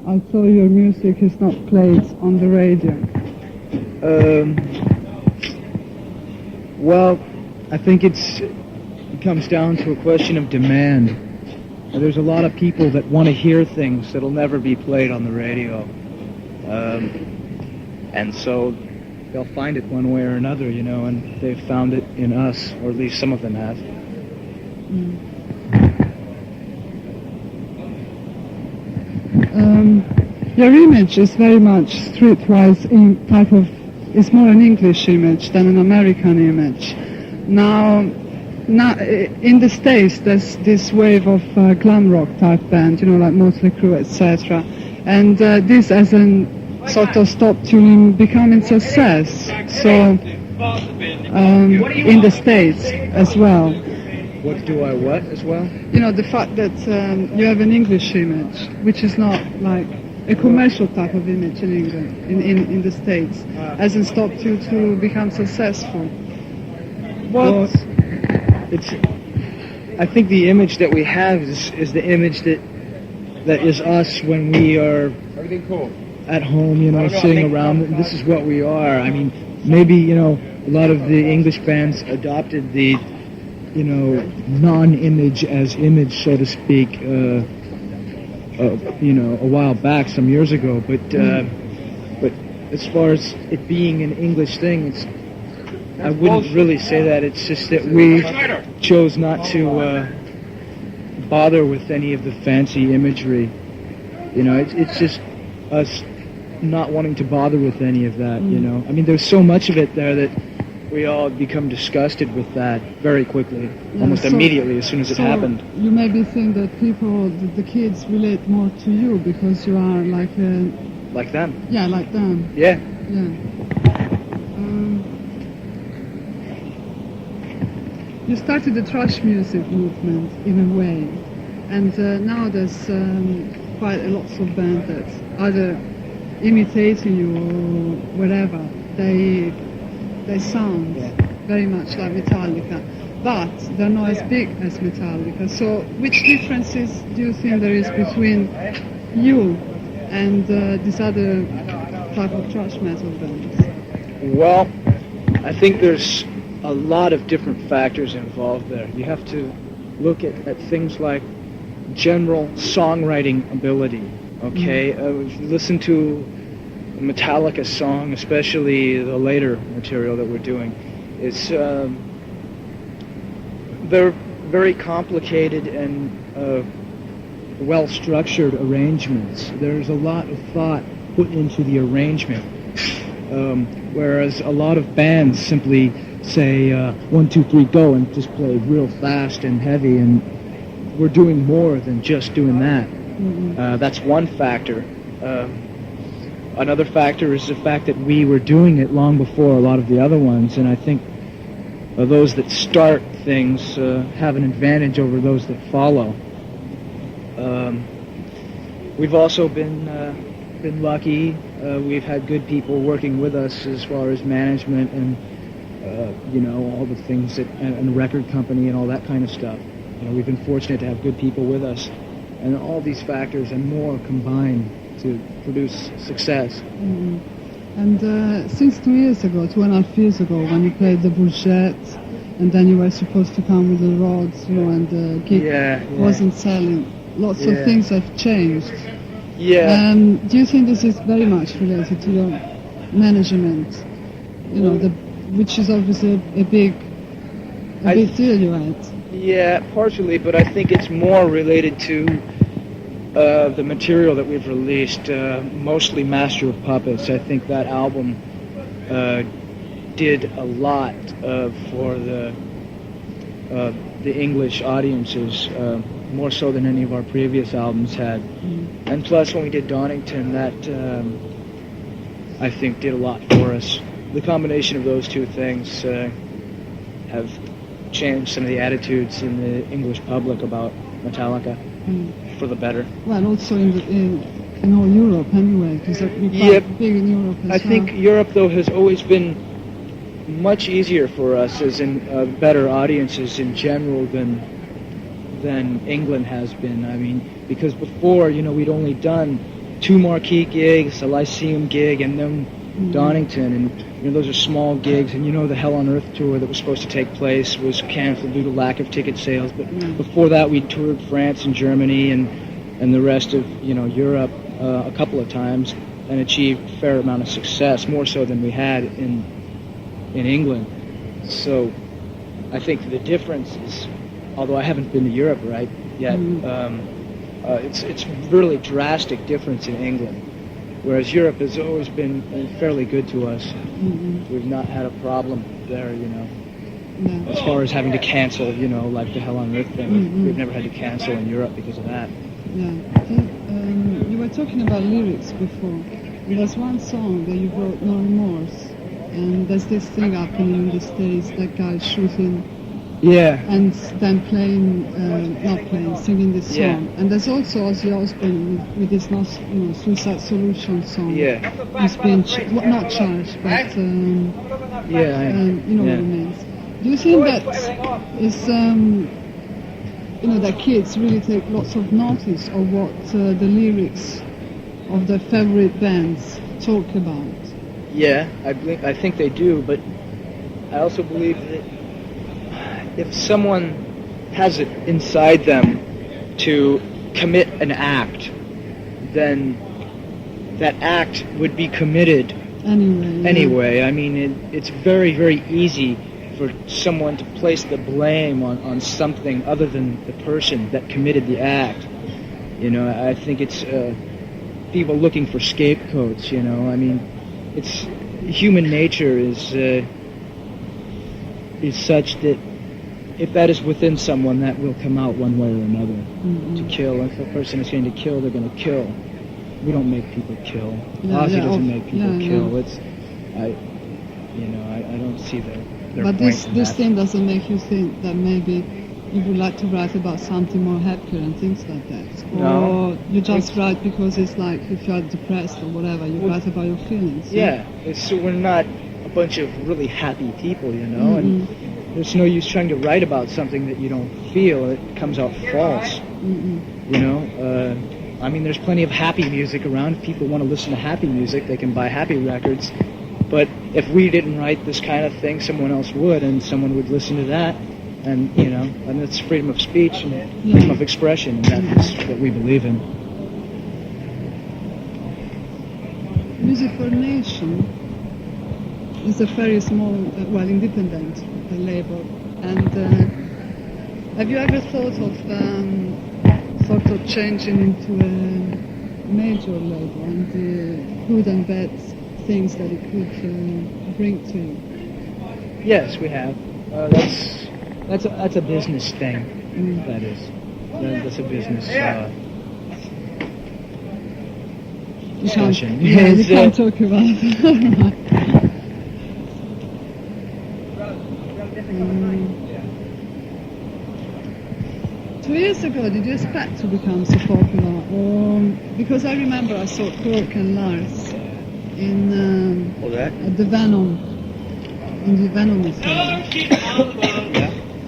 although your music is not played on the radio? Well, I think it comes down to a question of demand. There's a lot of people that want to hear things that'll never be played on the radio. And so they'll find it one way or another, and they've found it in us, or at least some of them have. Your image is very much streetwise it's more an English image than an American image. Now in the States there's this wave of glam rock type band, like Motley Crue, etc. And this has an sort of stopped to becoming success. So in the States as well. What as well? The fact that you have an English image, which is not like a commercial type of image in England, in the States, hasn't stopped you to become successful. Well, I think the image that we have is the image that is us when we are at home, sitting around. This is what we are. I mean, maybe, a lot of the English bands adopted the, non-image as image, so to speak, a while back, some years ago. But as far as it being an English thing, I wouldn't really say that. It's just that we chose not to bother with any of the fancy imagery. It's just us not wanting to bother with any of that, I mean, there's so much of it there that we all become disgusted with that very quickly, almost immediately as soon as it happened. You maybe think that the kids relate more to you because you are like them. Yeah, like them. Yeah. You started the thrash music movement in a way, and now there's quite a lots of bands that either imitating you or whatever. They sound very much like Metallica, but they're not as big as Metallica. So which differences do you think there is between you and this other type of thrash metal bands? Well, I think there's a lot of different factors involved there. You have to look at things like general songwriting ability, okay? Listen to a Metallica song, especially the later material that we're doing. They're very complicated and well-structured arrangements. There's a lot of thought put into the arrangement, whereas a lot of bands simply say 1, 2, 3, go, and just play real fast and heavy, and we're doing more than just doing that. That's one factor. Another factor is the fact that we were doing it long before a lot of the other ones, and I think those that start things have an advantage over those that follow. We've also been lucky. We've had good people working with us as far as management and all the things and the record company and all that kind of stuff. We've been fortunate to have good people with us, and all these factors and more combined to produce success. And since 2 years ago, 2.5 years ago, when you played the Bourget, and then you were supposed to come with the rods, and the gig wasn't selling, lots of things have changed. Yeah. Do you think this is very much related to your management? Which is obviously a big deal you had. Yeah, partially, but I think it's more related to the material that we've released, mostly Master of Puppets. I think that album did a lot for the English audiences, more so than any of our previous albums had. And plus, when we did Donington, that I think did a lot for us. The combination of those two things have changed some of the attitudes in the English public about Metallica for the better. Well, also in all Europe anyway, because you're quite big in Europe as well. I think Europe, though, has always been much easier for us, as in better audiences in general than England has been. I mean, because before, we'd only done 2 marquee gigs, a Lyceum gig, and then Donington, and those are small gigs. And the Hell on Earth tour that was supposed to take place was canceled due to lack of ticket sales. But before that, we toured France and Germany and the rest of Europe a couple of times and achieved a fair amount of success, more so than we had in England. So I think the difference is, although I haven't been to Europe yet, it's really drastic difference in England. Whereas Europe has always been fairly good to us. We've not had a problem there, as far as having to cancel, like the Hell on Earth thing. We've never had to cancel in Europe because of that. Yeah. You were talking about lyrics before. And there's one song that you wrote, No Remorse. And there's this thing happening in the States, that guy shooting. Yeah. And then singing this song. Yeah. And there's also Ozzy Osbourne with this Suicide Solution song. Yeah. He's been not charged, but you know what it means. Do you think that is that kids really take lots of notice of what the lyrics of their favorite bands talk about? Yeah, I think they do, but I also believe that if someone has it inside them to commit an act, then that act would be committed anyway. I mean, it's very, very easy for someone to place the blame on something other than the person that committed the act. I think it's people looking for scapegoats. I mean, it's human nature is such that if that is within someone, that will come out one way or another. To kill. If a person is going to kill, they're going to kill. We don't make people kill. Ozzy doesn't make people kill. It's I don't see their but point this thing doesn't make you think that maybe you would like to write about something more happier and things like that? No. Or you just write because it's like if you're depressed or whatever, you write about your feelings. Yeah, we're not a bunch of really happy people, and there's no use trying to write about something that you don't feel. It comes out false. I mean, there's plenty of happy music around. If people want to listen to happy music, they can buy happy records. But if we didn't write this kind of thing, someone else would, and someone would listen to that. And, and it's freedom of speech and freedom of expression, and that's what we believe in. Music for a Nation is a very small, independent label. And have you ever thought of sort of changing into a major label and the good and bad things that it could bring to you? Yes, we have. That's a business thing. That is. That's a business discussion. You can't talk about it. 2 years ago, did you expect to become so popular? Or because I remember I saw Cork and Lars at the Venom, in the Venom museum.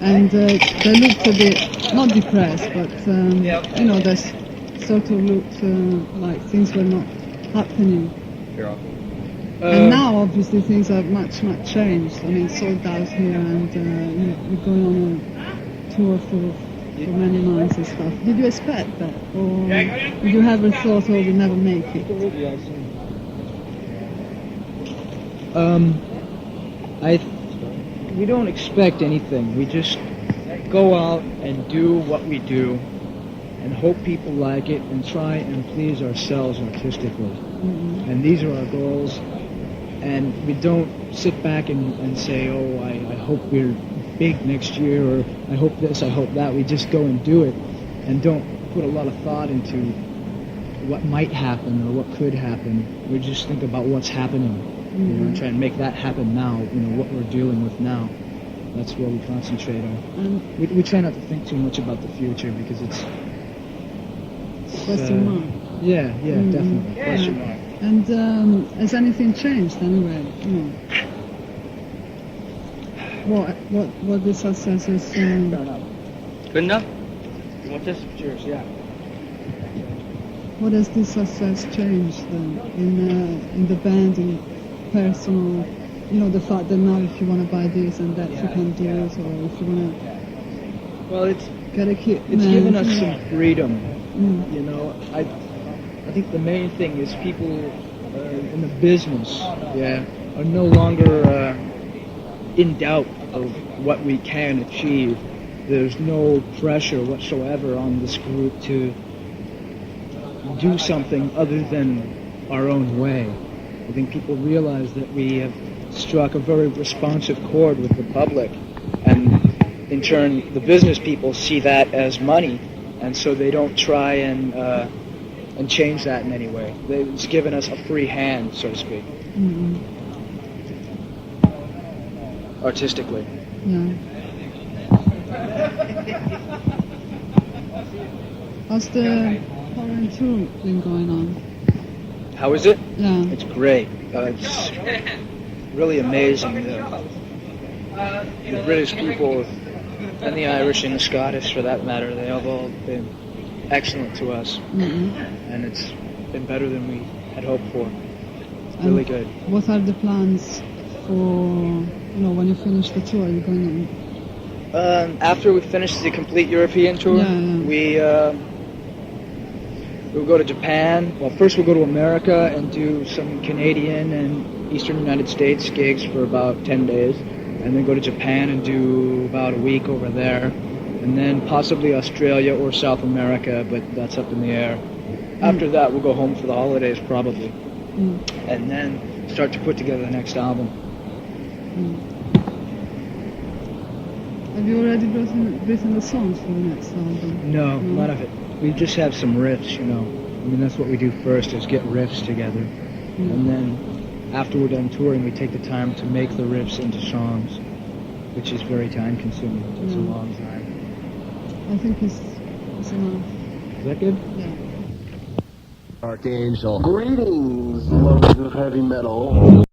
And they looked a bit, not depressed, but, they sort of looked like things were not happening. And now, obviously, things are much, much changed. I mean, sold out here, and we're going on a tour for many months and stuff. Did you expect that? Or did you ever thought, we'll never make it? We don't expect anything. We just go out and do what we do and hope people like it and try and please ourselves artistically. And these are our goals. And we don't sit back and say, I hope we're big next year, or I hope this, I hope that. We just go and do it and don't put a lot of thought into what might happen or what could happen. We just think about what's happening. And try and make that happen now, what we're dealing with now. That's where we concentrate on. We try not to think too much about the future because it's question mark. Yeah, definitely. Question mark. And has anything changed anyway? What the success is? Good enough? You want this? Cheers, yeah. What has this success changed then in the band, in personal, the fact that now if you want to buy this and that you can do it, or if you want to Well, it's get a kit. given us some freedom. Mm. You know, I think the main thing is people in the business, are no longer in doubt of what we can achieve. There's no pressure whatsoever on this group to do something other than our own way. I think people realize that we have struck a very responsive chord with the public, and in turn the business people see that as money, and so they don't try and change that in any way. It's given us a free hand, so to speak. Mm-hmm. Artistically. Yeah. How's the foreign tour been going on? How is it? Yeah. It's great. It's really amazing. The British people and the Irish and the Scottish, for that matter, they have all been excellent to us, and it's been better than we had hoped for. It's really good. What are the plans for, when you finish the tour? Are you going After we finish the complete European tour, we'll go to Japan. Well, first we'll go to America and do some Canadian and Eastern United States gigs for about 10 days, and then go to Japan and do about a week over there, and then possibly Australia or South America, but that's up in the air. After that, we'll go home for the holidays probably, and then start to put together the next album. Have you already written the songs for the next album? No, none of it. We just have some riffs, I mean, that's what we do first, is get riffs together. And then after we're done touring, we take the time to make the riffs into songs, which is very time consuming. It takes a long time. I think it's enough. Is that good? Yeah. Archangel. Greetings, lovers of heavy metal.